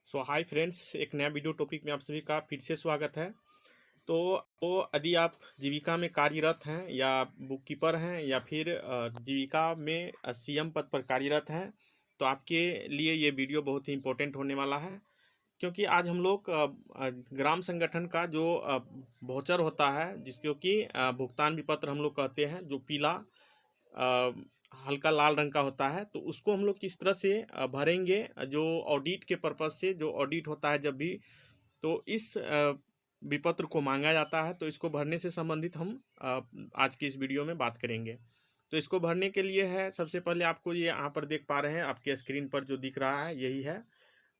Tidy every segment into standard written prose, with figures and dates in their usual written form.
सो hi friends, एक नया video topic में आप सभी का फिर से स्वागत है। तो यदि आप जीविका में कार्यरत हैं या बुक कीपर हैं या फिर जीविका में सीएम पद पर कार्यरत हैं, तो आपके लिए ये वीडियो बहुत ही इम्पोर्टेंट होने वाला है। क्योंकि आज हम लोग ग्राम संगठन का जो वाउचर होता है, जिसको कि भुगतान विपत्र हम लोग कहते हैं, जो पीला अ, हल्का लाल रंग का होता है, तो उसको हम लोग किस तरह से भरेंगे। जो ऑडिट के पर्पज़ से जो ऑडिट होता है जब भी, तो इस विपत्र को मांगा जाता है, तो इसको भरने से संबंधित हम आज की इस वीडियो में बात करेंगे। तो इसको भरने के लिए है, सबसे पहले आपको ये यहाँ पर देख पा रहे हैं, आपके स्क्रीन पर जो दिख रहा है यही है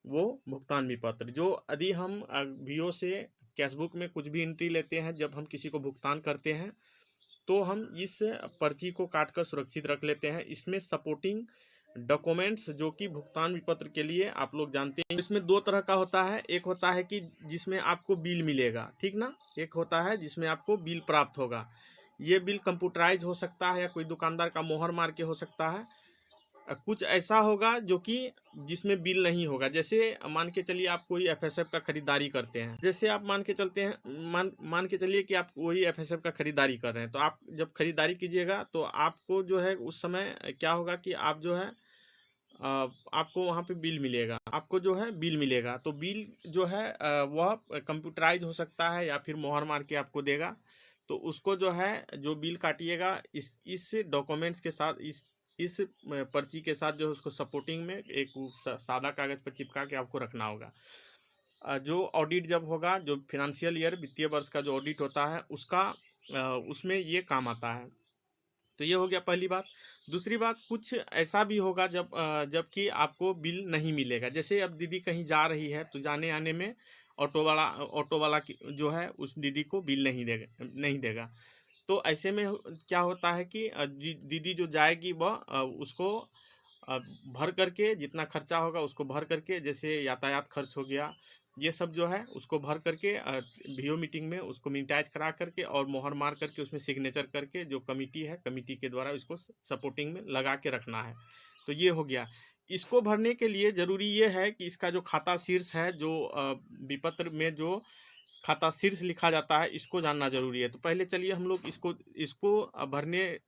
वो भुगतान विपत्र। जो यदि हम वीओ से कैशबुक में कुछ भी एंट्री लेते हैं, जब हम किसी को भुगतान करते हैं, तो हम इस पर्ची को काट कर सुरक्षित रख लेते हैं। इसमें सपोर्टिंग डॉक्यूमेंट्स जो कि भुगतान विपत्र के लिए आप लोग जानते हैं, इसमें दो तरह का होता है। एक होता है कि जिसमें आपको बिल मिलेगा, ठीक ना। एक होता है जिसमें आपको बिल प्राप्त होगा। ये बिल कंप्यूटराइज हो सकता है या कोई दुकानदार का मोहर मार के हो सकता है। कुछ ऐसा होगा जो कि जिसमें बिल नहीं होगा। जैसे मान के चलिए आप कोई एफएसएफ का खरीदारी करते हैं, जैसे आप मान के चलते हैं, मान के चलिए कि आप वही एफएसएफ का खरीदारी कर रहे हैं। तो आप जब खरीदारी कीजिएगा तो आपको जो है उस समय क्या होगा कि आप जो है आपको वहाँ पे बिल मिलेगा, आपको जो है बिल मिलेगा। तो बिल जो है वह कंप्यूटराइज हो सकता है या फिर मोहर मार के आपको देगा। तो उसको जो है, जो बिल काटिएगा, इस डॉक्यूमेंट्स के साथ, इस पर्ची के साथ जो है उसको सपोर्टिंग में एक सादा कागज़ पर चिपका के आपको रखना होगा। जो ऑडिट जब होगा, जो फिनंशियल ईयर वित्तीय वर्ष का जो ऑडिट होता है उसका उसमें ये काम आता है। तो ये हो गया पहली बात। दूसरी बात, कुछ ऐसा भी होगा जबकि आपको बिल नहीं मिलेगा। जैसे अब दीदी कहीं जा रही है, तो जाने आने में ऑटो वाला जो है उस दीदी को बिल नहीं देगा। तो ऐसे में क्या होता है कि दीदी जो जाएगी वह उसको भर करके, जितना खर्चा होगा उसको भर करके, जैसे यातायात खर्च हो गया, ये सब जो है उसको भर करके वीओ मीटिंग में उसको मिनिटाइज करा करके और मोहर मार करके उसमें सिग्नेचर करके, जो कमेटी है, कमेटी के द्वारा इसको सपोर्टिंग में लगा के रखना है। तो ये हो गया। इसको भरने के लिए ज़रूरी ये है कि इसका जो खाता शीर्ष है, जो विपत्र में जो खाता शीर्ष लिखा जाता है, इसको जानना ज़रूरी है। तो पहले चलिए हम लोग इसको भरने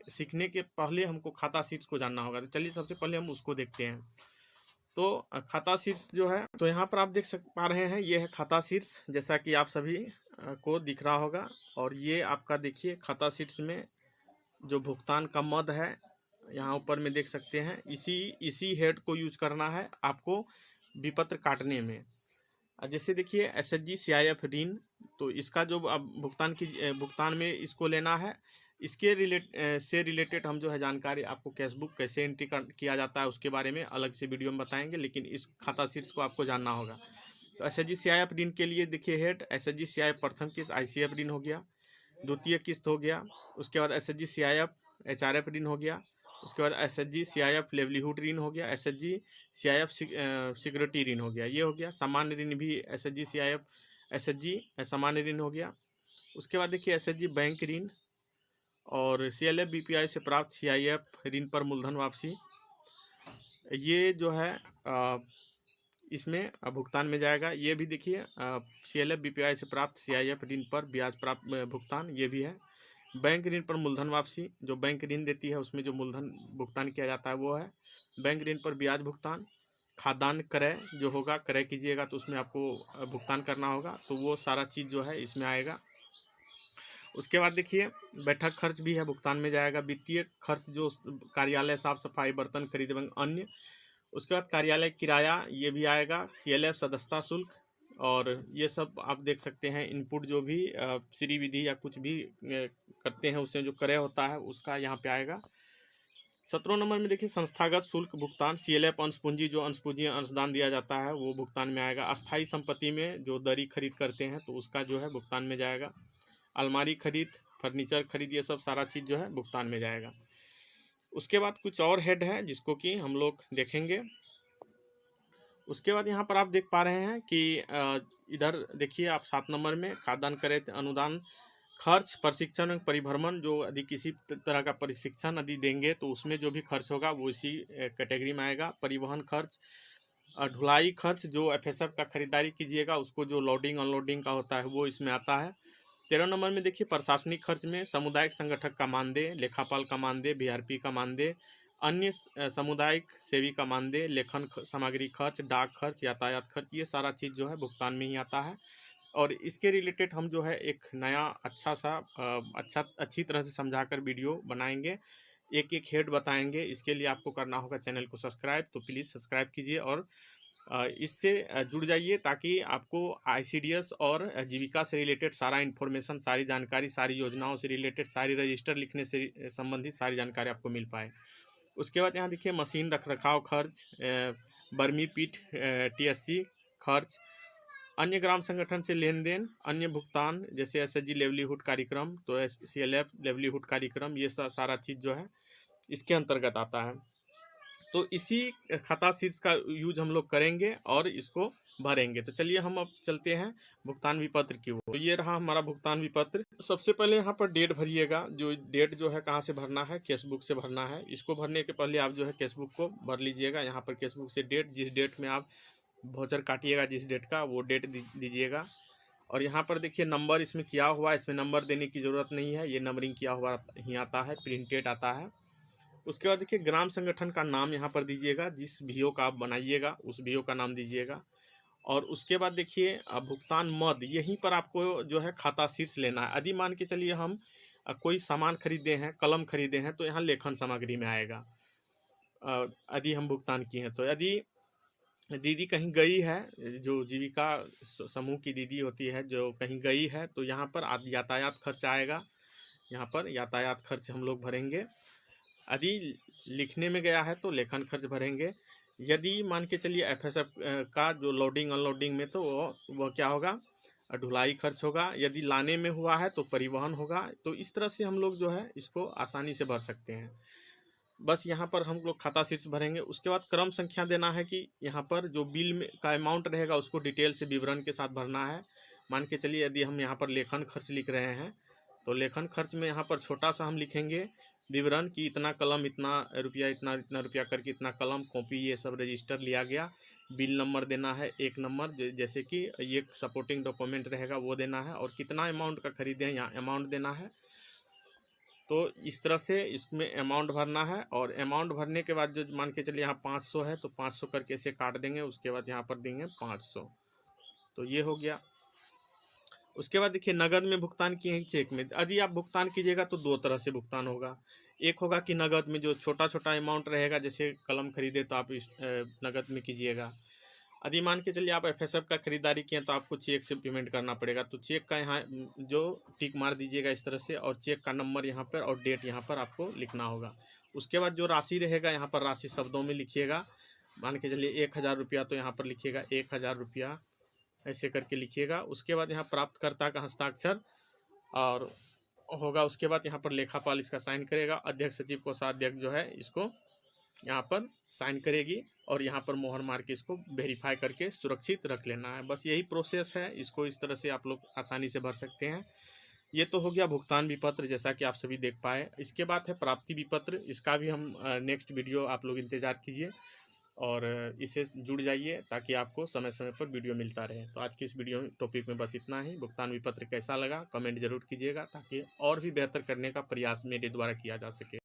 सीखने के पहले हमको खाता शीर्ष को जानना होगा। तो चलिए सबसे पहले हम उसको देखते हैं। तो खाता शीर्ष जो है, तो यहाँ पर आप देख पा रहे हैं, ये है खाता शीर्ष, जैसा कि आप सभी को दिख रहा होगा। और ये आपका देखिए खाता शीर्ष में जो भुगतान का मद है, यहाँ ऊपर में देख सकते हैं। इसी हेड को यूज करना है आपको विपत्र काटने में। जैसे देखिए एसएचजी सीआईएफ ऋण, तो इसका जो अब भुगतान में इसको लेना है, इसके रिलेटेड हम जो है जानकारी आपको कैशबुक कैसे एंट्री किया जाता है उसके बारे में अलग से वीडियो में बताएंगे, लेकिन इस खाता शीर्ष को आपको जानना होगा। तो एसएचजी सीआईएफ ऋण के लिए देखिए हेड, एसएचजी सीआईएफ प्रथम किस्त आईसीएफ ऋण हो गया, द्वितीय किस्त हो गया। उसके बाद एसएचजी सीआईएफ एचआरएफ ऋण हो गया। उसके बाद एसएचजी सीआईएफ लेवलीहुड ऋण हो गया। एसएचजी सीआईएफ सिक्योरिटी ऋण हो गया। ये हो गया। सामान्य ऋण भी एसएचजी सीआईएफ एसएचजी सामान्य ऋण हो गया। उसके बाद देखिए एसएचजी बैंक ऋण और सीएलएफ बीपीआई से प्राप्त सीआईएफ ऋण पर मूलधन वापसी, ये जो है इसमें भुगतान में जाएगा। ये भी देखिए सीएलएफ बीपीआई से प्राप्त सीआईएफ ऋण पर ब्याज प्राप्त भुगतान, ये भी है। बैंक ऋण पर मूलधन वापसी, जो बैंक ऋण देती है उसमें जो मूलधन भुगतान किया जाता है वो है। बैंक ऋण पर ब्याज भुगतान, खाद्यान्न क्रय जो होगा, क्रय कीजिएगा तो उसमें आपको भुगतान करना होगा, तो वो सारा चीज़ जो है इसमें आएगा। उसके बाद देखिए बैठक खर्च भी है, भुगतान में जाएगा। वित्तीय खर्च जो कार्यालय साफ सफाई, बर्तन खरीद एवं अन्य। उसके बाद कार्यालय किराया, ये भी आएगा। सीएलएफ सदस्यता शुल्क, और ये सब आप देख सकते हैं। इनपुट जो भी श्री विधि या कुछ भी करते हैं उससे जो क्रय होता है उसका यहाँ पे आएगा। 17 नंबर में देखिए संस्थागत शुल्क भुगतान, सीएलएफ अंश पूंजी, जो अंश पूंजी अंशदान दिया जाता है वो भुगतान में आएगा। अस्थायी संपत्ति में जो दरी खरीद करते हैं तो उसका जो है भुगतान में जाएगा। अलमारी खरीद, फर्नीचर खरीद, ये सब सारा चीज़ जो है भुगतान में जाएगा। उसके बाद कुछ और हेड है जिसको कि हम लोग देखेंगे। उसके बाद यहाँ पर आप देख पा रहे हैं कि इधर देखिए आप 7 नंबर में खाद्यान्न क्रय अनुदान खर्च, प्रशिक्षण एवं परिभ्रमण, जो यदि किसी तरह का प्रशिक्षण यदि देंगे तो उसमें जो भी खर्च होगा वो इसी कैटेगरी में आएगा। परिवहन खर्च, ढुलाई खर्च जो एफएसएफ का खरीदारी कीजिएगा उसको जो लोडिंग अनलोडिंग का होता है वो इसमें आता है। 13 नंबर में देखिए प्रशासनिक खर्च में सामुदायिक संगठक का मानदेय, लेखापाल का मानदेय, बीआरपी का मानदेय, अन्य सामुदायिक सेवी का मानदेय, लेखन सामग्री खर्च, डाक खर्च, यातायात खर्च, ये सारा चीज़ जो है भुगतान में ही आता है। और इसके रिलेटेड हम जो है एक नया अच्छा सा अच्छी तरह से समझाकर वीडियो बनाएंगे, एक एक हेड बताएंगे। इसके लिए आपको करना होगा चैनल को सब्सक्राइब, तो प्लीज़ सब्सक्राइब कीजिए और इससे जुड़ जाइए ताकि आपको आईसीडीएस और जीविका से रिलेटेड सारा इन्फॉर्मेशन, सारी जानकारी, सारी योजनाओं से रिलेटेड, सारी रजिस्टर लिखने से संबंधित सारी जानकारी आपको मिल पाए। उसके बाद यहाँ देखिए मशीन रखरखाव खर्च, बर्मी पीट टीएससी खर्च, अन्य ग्राम संगठन से लेन देन, अन्य भुगतान जैसे एसएचजी लेवलीहुड कार्यक्रम, तो सीएलएफ लेवलीहुड कार्यक्रम, ये सारा चीज़ जो है इसके अंतर्गत आता है। तो इसी खाता शीर्ष का यूज हम लोग करेंगे और इसको भरेंगे। तो चलिए हम अब चलते हैं भुगतान विपत्र की ओर। तो ये रहा हमारा भुगतान विपत्र। सबसे पहले यहाँ पर डेट भरिएगा, जो डेट जो है कहाँ से भरना है, कैशबुक से भरना है। इसको भरने के पहले आप जो है कैशबुक को भर लीजिएगा। यहाँ पर कैशबुक से डेट, जिस डेट में आप वाउचर काटिएगा जिस डेट का, वो डेट दीजिएगा। और यहाँ पर देखिए नंबर इसमें किया हुआ है, इसमें नंबर देने की ज़रूरत नहीं है, ये नंबरिंग किया हुआ ही आता है, प्रिंटेड आता है। उसके बाद देखिए ग्राम संगठन का नाम यहाँ पर दीजिएगा, जिस वीओ का आप बनाइएगा उस वीओ का नाम दीजिएगा। और उसके बाद देखिए भुगतान मद, यहीं पर आपको जो है खाता शीर्ष लेना है। यदि मान के चलिए हम कोई सामान खरीदे हैं, कलम खरीदे हैं, तो यहाँ लेखन सामग्री में आएगा। यदि हम भुगतान किए हैं, तो यदि दीदी कहीं गई है, जो जीविका समूह की दीदी होती है जो कहीं गई है, तो यहाँ पर यातायात खर्च आएगा। यहाँ पर यातायात खर्च हम लोग भरेंगे। यदि लिखने में गया है तो लेखन खर्च भरेंगे। यदि मान के चलिए एफएसएफ का जो लोडिंग अनलोडिंग में, तो वह क्या होगा, ढुलाई खर्च होगा। यदि लाने में हुआ है तो परिवहन होगा। तो इस तरह से हम लोग जो है इसको आसानी से भर सकते हैं। बस यहाँ पर हम लोग खाता शीर्ष भरेंगे। उसके बाद क्रम संख्या देना है कि यहाँ पर जो बिल में का अमाउंट रहेगा उसको डिटेल से विवरण के साथ भरना है। मान के चलिए यदि हम यहाँ पर लेखन खर्च लिख रहे हैं, तो लेखन खर्च में यहाँ पर छोटा सा हम लिखेंगे विवरण कि इतना कलम, इतना रुपया, इतना इतना रुपया करके इतना कलम, कॉपी, ये सब रजिस्टर लिया गया। बिल नंबर देना है, एक नंबर, जैसे कि ये सपोर्टिंग डॉक्यूमेंट रहेगा वो देना है। और कितना अमाउंट का खरीदे हैं यहाँ अमाउंट देना है। तो इस तरह से इसमें अमाउंट भरना है। और अमाउंट भरने के बाद जो मान के चलिए यहाँ 500 है, तो 500 करके इसे काट देंगे। उसके बाद यहाँ पर देंगे 500, तो ये हो गया। उसके बाद देखिए नगद में भुगतान किए हैं, चेक में। यदि आप भुगतान कीजिएगा तो दो तरह से भुगतान होगा। एक होगा कि नगद में जो छोटा छोटा अमाउंट रहेगा, जैसे कलम खरीदे तो आप नगद में कीजिएगा। यदि मान के चलिए आप एफएसएफ का खरीदारी किए तो आपको चेक से पेमेंट करना पड़ेगा। तो चेक का यहाँ जो टिक मार दीजिएगा इस तरह से, और चेक का नंबर यहाँ पर और डेट यहाँ पर आपको लिखना होगा। उसके बाद जो राशि रहेगा यहाँ पर राशि शब्दों में लिखिएगा। मान के चलिए 1000 रुपया, तो यहाँ पर लिखिएगा 1000 रुपया, ऐसे करके लिखिएगा। उसके बाद यहाँ प्राप्तकर्ता का हस्ताक्षर और होगा। उसके बाद यहाँ पर लेखापाल इसका साइन करेगा। अध्यक्ष, सचिव, कोषाध्यक्ष जो है इसको यहाँ पर साइन करेगी और यहाँ पर मोहर मार के इसको वेरीफाई करके सुरक्षित रख लेना है। बस यही प्रोसेस है, इसको इस तरह से आप लोग आसानी से भर सकते हैं। ये तो हो गया भुगतान विपत्र, जैसा कि आप सभी देख पाए। इसके बाद है प्राप्ति विपत्र। इसका भी हम नेक्स्ट वीडियो आप लोग इंतज़ार कीजिए और इससे जुड़ जाइए ताकि आपको समय समय पर वीडियो मिलता रहे। तो आज की इस वीडियो टॉपिक में बस इतना ही। भुगतान विपत्र कैसा लगा कमेंट जरूर कीजिएगा, ताकि और भी बेहतर करने का प्रयास मेरे द्वारा किया जा सके।